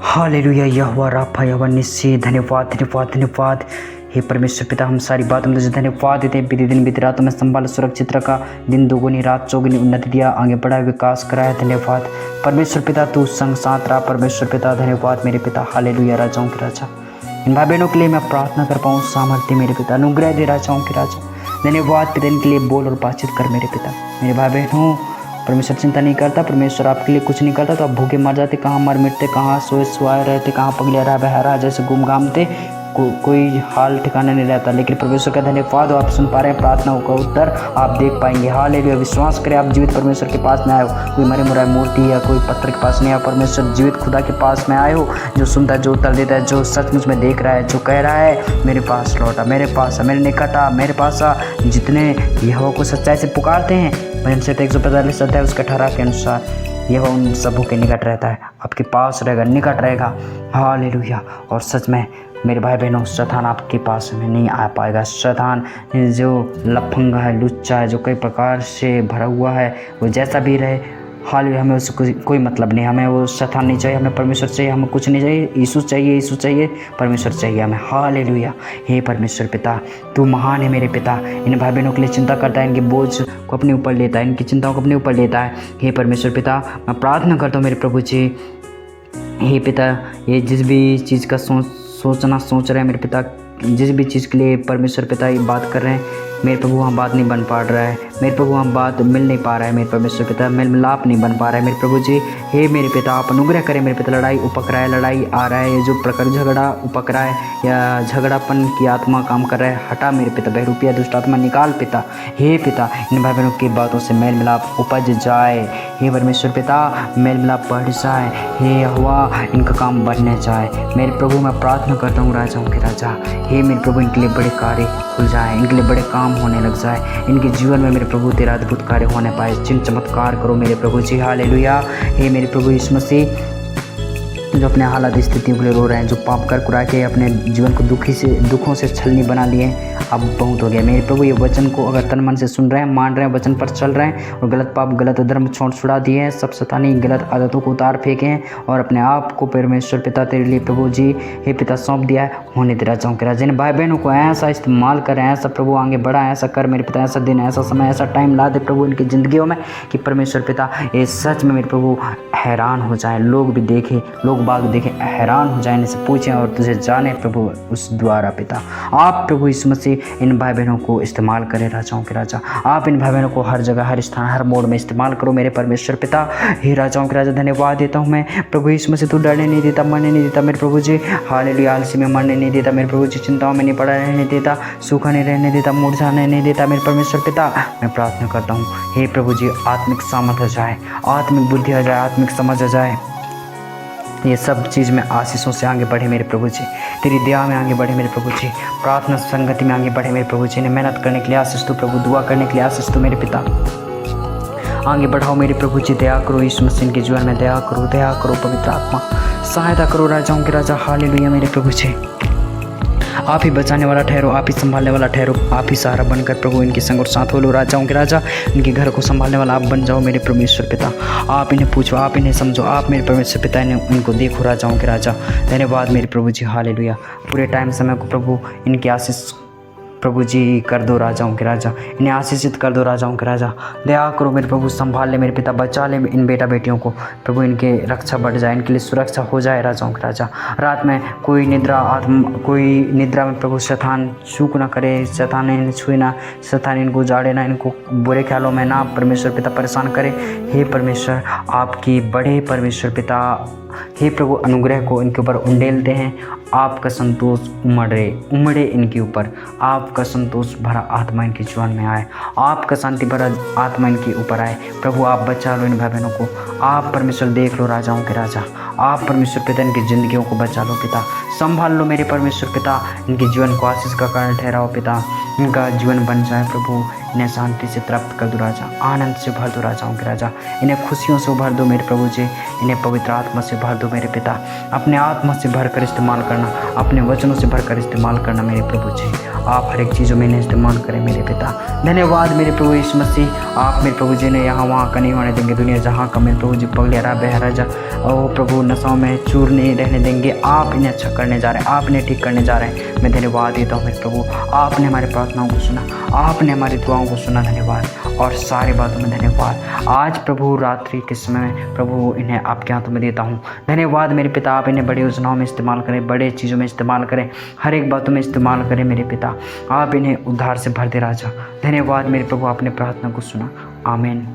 Hallelujah यहोवा Rafa यहोवा निस्सी। धन्यवाद धन्यवाद धन्यवाद। हे परमेश्वर पिता, हम सारी बातों में तुझे धन्यवाद देते हैं। बीते दिन बीते रातों में संभाल सुरक्षित रखा, दिन दोगुनी रात चौगुनी उन्नति दिया, आगे बढ़ा विकास कराया। धन्यवाद परमेश्वर पिता, तू संग साथ रहा। परमेश्वर पिता धन्यवाद मेरे पिता। हालेलुया राजाओं के राजा, इन भाई बहनों के लिए मैं प्रार्थना कर पाऊँ सामर्थ्य मेरे पिता, अनुग्रह दे राजाओं के राजा। धन्यवाद पिता इनके लिए बोल और बातचीत कर मेरे पिता। मेरे भाई बहनों, परमेश्वर चिंता नहीं करता, परमेश्वर आपके लिए कुछ नहीं करता तो आप भूखे मर जाते, कहाँ मर मिटते, कहाँ सोए सुआए रहते, कहाँ पगले रहा बहरा जैसे गुम घामते, कोई हाल ठिकाना नहीं रहता। लेकिन परमेश्वर का धन्यवाद, आप सुन पा रहे हैं प्रार्थनाओं का उत्तर आप देख पाएंगे। हालेलुया, विश्वास करें आप जीवित परमेश्वर के पास में आए हो। कोई मरे मुराए मूर्ति या कोई पत्थर के पास नहीं आया, परमेश्वर जीवित खुदा के पास में आए हो, जो सुनता है, जो उत्तर देता है, जो सचमुच में देख रहा है, जो कह रहा है मेरे पास लौटा, मेरे पास मेरे निकट आ, मेरे पास आ। जितने यहोवा को सच्चाई से पुकारते हैं, भजन संहिता 145 अध्याय उसके 18 के अनुसार यह उन सबों के निकट रहता है, आपके पास रहेगा, निकट रहेगा। हालेलुया। और सच में मेरे भाई बहनों, शैतान आपके पास में नहीं आ पाएगा। शैतान जो लफंगा है, लुच्चा है, जो कई प्रकार से भरा हुआ है, वो जैसा भी रहे, हालेलुया, हमें उससे कोई मतलब नहीं। हमें वो शैतान नहीं चाहिए, हमें परमेश्वर चाहिए। हमें कुछ नहीं चाहिए, यीशु चाहिए, यीशु चाहिए, परमेश्वर चाहिए हमें। हालेलुया। हे परमेश्वर पिता, तू महान है मेरे पिता। इन भाई बहनों के लिए चिंता करता है, इनके बोझ को अपने ऊपर लेता है, इनकी चिंताओं को अपने ऊपर लेता है। हे परमेश्वर पिता, मैं प्रार्थना करता हूँ मेरे प्रभु जी। हे पिता, ये जिस भी चीज़ का सोच रहे हैं मेरे पिता, जिस भी चीज़ के लिए परमेश्वर पिता ये बात कर रहे हैं, मेरे प्रभु वहाँ बात नहीं बन पा रहा है, मेरे प्रभु वहाँ बात मिल नहीं पा रहा है, मेरे परमेश्वर पिता मेल मिलाप नहीं बन पा रहा है मेरे प्रभु जी। हे मेरे पिता, आप अनुग्रह करें मेरे पिता। लड़ाई उपक रहा है, लड़ाई आ रहा है, जो प्रकार झगड़ा उपक रहा है या झगड़ापन की आत्मा काम कर रहा है, हटा मेरे पिता, बहरूपिया दुष्ट आत्मा निकाल पिता। हे पिता, इन भाई बहनों की बातों से मेल मिलाप उपज जाए। हे परमेश्वर पिता, मेल मिलाप बढ़ जाए। हे यहोवा, इनका काम बढ़ने जाए मेरे प्रभु। मैं प्रार्थना करता हूँ राजाओं के राजा, हे मेरे प्रभु, इनके लिए बड़े कार्य खुल जाए, इनके लिए बड़े काम होने लग जाए, इनके जीवन में मेरे प्रभु तेरा अद्भुत कार्य होने पाए। चिन्ह चमत्कार करो मेरे प्रभु जी। हालेलुया। हे मेरे प्रभु यीशु मसीह, जो अपने हालात स्थितियों के लिए रो रहे हैं, जो पाप कर कुरा के अपने जीवन को दुखों से छलनी बना लिए, अब बहुत हो गया मेरे प्रभु। ये वचन को अगर तन मन से सुन रहे हैं, मान रहे हैं, वचन पर चल रहे हैं और गलत पाप गलत धर्म छुड़ा दिए हैं, सब शैतानी गलत आदतों को उतार फेंके हैं और अपने आप को परमेश्वर पिता तेरे लिए प्रभु जी हे पिता सौंप दिया है, होने दे राजाओं के राजा। इन भाई बहनों को ऐसा इस्तेमाल करें, ऐसा प्रभु आगे बढ़ा, ऐसा कर मेरे पिता, ऐसा दिन, ऐसा समय, ऐसा टाइम ला दे प्रभु इनकी ज़िंदगियों में कि परमेश्वर पिता ये सच में मेरे प्रभु हैरान हो जाए, लोग भी देखें, लोग बाग देखें, हैरान हो जाए, इनसे पूछें और तुझे जाने प्रभु उस द्वारा पिता। आप प्रभु यीशु मसीह इन भाई बहनों को इस्तेमाल करें राजाओं के राजा। आप इन भाई बहनों को हर जगह, हर स्थान, हर मोड़ में इस्तेमाल करो मेरे परमेश्वर पिता। हे राजाओं के राजा, धन्यवाद देता हूँ मैं प्रभु यीशु मसीह। तू डरने नहीं देता, मरने नहीं देता मेरे प्रभु जी। हालेलुया। आलसी में मरने नहीं देता मेरे प्रभु जी, चिंताओं में नहीं पड़ा रहने देता, सूखा नहीं रहने देता, मुरझाने नहीं देता मेरे परमेश्वर पिता। मैं प्रार्थना करता हूँ हे प्रभु जी, आत्मिक सामर्थ आ जाए, आत्मिक बुद्धि आ जाए, आत्मिक समझ आ जाए, ये सब चीज़ में आशीषों से आगे बढ़े मेरे प्रभु जी, तेरी दया में आगे बढ़े मेरे प्रभु जी, प्रार्थना संगति में आगे बढ़े मेरे प्रभु जी। ने मेहनत करने के लिए आशीष दो प्रभु, दुआ करने के लिए आशीष दो मेरे पिता, आगे बढ़ाओ मेरे प्रभु जी। दया करो यीशु मसीह के जीवन में, दया करो पवित्र आत्मा, सहायता करो राजाओं के राजा। हालेलुया मेरे प्रभु जी, आप ही बचाने वाला ठहरो, आप ही संभालने वाला ठहरो, आप ही सहारा बनकर प्रभु इनके संग और साथ हो लो राजाओं के राजा। इनके घर को संभालने वाला आप बन जाओ मेरे परमेश्वर पिता। आप इन्हें पूछो, आप इन्हें समझो, आप मेरे परमेश्वर पिता इनको देखो राजाओं के राजा। धन्यवाद मेरे प्रभु जी। हालेलुया। पूरे टाइम समय को प्रभु इनकी आशीष प्रभु जी कर दो राजाओं के राजा, इन्हें आशीषित कर दो राजाओं के राजा। दया करो मेरे प्रभु, संभाल ले मेरे पिता, बचा ले इन बेटा बेटियों को प्रभु, इनके रक्षा बढ़ जाए, इनके लिए सुरक्षा हो जाए राजाओं के राजा। रात में कोई निद्रा में प्रभु शैतान चूक ना करे, शैतान इन्हें छुए ना, शैतान इनको उजाड़े ना, इनको बुरे ख्यालों में ना परमेश्वर पिता परेशान करे। हे परमेश्वर, आपकी बड़े परमेश्वर पिता, हे प्रभु अनुग्रह को इनके ऊपर उंडेलते हैं। आपका संतोष उमड़े इनके ऊपर, आपका संतोष भरा आत्मा इनके जीवन में आए, आपका शांति भरा आत्मा इनके ऊपर आए प्रभु। आप बचा लो इन भाई बहनों को, आप परमेश्वर देख लो राजाओं के राजा, आप परमेश्वर पिता इनकी ज़िंदगियों को बचा लो पिता, संभाल लो मेरे परमेश्वर पिता, इनके जीवन को आशीष का कारण ठहराओ पिता, इनका जीवन बन जाए प्रभु, इन्हें शांति से प्राप्त कर दो राजा, आनंद से भर दो राजाओं के राजा, इन्हें खुशियों से भर दो मेरे प्रभु जी, इन्हें पवित्र आत्मा से भर दो मेरे पिता, अपने आत्मा से भरकर इस्तेमाल करना, अपने वचनों से भरकर इस्तेमाल करना मेरे प्रभु जी। आप हर एक चीज़ों में इन्हें इस्तेमाल करें मेरे पिता। धन्यवाद मेरे प्रभु यीशु मसीह, आप मेरे प्रभु जी ने यहाँ वहाँ का नहीं होने देंगे। दुनिया जहाँ का मेरे प्रभु जी पगलेरा बहराजा ओ प्रभु नशाओं में चूर नहीं रहने देंगे। आप इन्हें अच्छा करने जा रहे हैं, आप इन्हें ठीक करने जा रहे हैं। मैं धन्यवाद देता हूँ मेरे प्रभु, आपने हमारी प्रार्थनाओं को सुना, आपने हमारी दुआओं को सुना। धन्यवाद और सारी बातों में धन्यवाद। आज प्रभु रात्रि के समय में प्रभु इन्हें आपके हाथों में देता हूँ। धन्यवाद मेरे पिता, आप इन्हें बड़ी योजनाओं में इस्तेमाल करें, बड़े चीज़ों में इस्तेमाल करें, हर एक बातों में इस्तेमाल करें मेरे पिता। आप इन्हें उद्धार से भर दे राजा। धन्यवाद मेरे प्रभु, आपने प्रार्थना को सुना। आमीन।